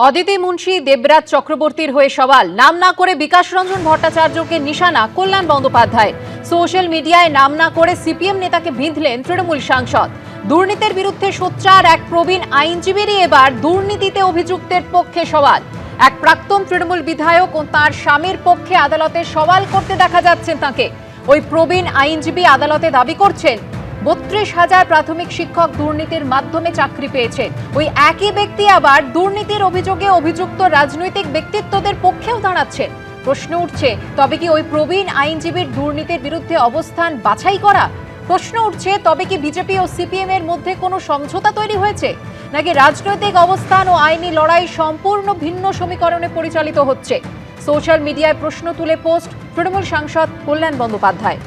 অদিতি মুন্সি দেবরাজ চক্রবর্তীর হয়ে সওয়াল, নাম না করে বিকাশ রঞ্জন ভট্টাচার্যকে নিশানা কল্যাণ বন্দ্যোপাধ্যায়। সোশ্যাল মিডিয়ায় নাম না করে সিপিএম নেতাকে বিঁধলেন তৃণমূল সাংসদ। দুর্নীতির বিরুদ্ধে সোচ্চার এক প্রবীণ আইনজীবীরই এবার দুর্নীতিতে অভিযুক্তের পক্ষে সওয়াল। এক প্রাক্তন তৃণমূল বিধায়ক ও তার স্বামীর পক্ষে আদালতে সওয়াল করতে দেখা যাচ্ছে তাকে। ওই প্রবীণ আইনজীবী আদালতে দাবি করছেন ৩২,০০০ প্রাথমিক শিক্ষক দুর্নীতির মাধ্যমে চাকরি পেয়েছেন। ওই একই ব্যক্তি আবার দুর্নীতির অভিযোগে অভিযুক্ত রাজনৈতিক ব্যক্তিত্বদের পক্ষেও দাঁড়াচ্ছেন। প্রশ্ন উঠছে, তবে কি ওই প্রবীণ আইনজীবীর দুর্নীতির বিরুদ্ধে অবস্থান বাছাই করা? প্রশ্ন উঠছে, তবে কি বিজেপি ও সিপিএম এর মধ্যে কোনো সমঝোতা তৈরি হয়েছে, নাকি রাজনৈতিক অবস্থান ও আইনি লড়াই সম্পূর্ণ ভিন্ন সমীকরণে পরিচালিত হচ্ছে? সোশ্যাল মিডিয়ায় প্রশ্ন তুলে পোস্ট তৃণমূল সাংসদ কল্যাণ বন্দ্যোপাধ্যায়।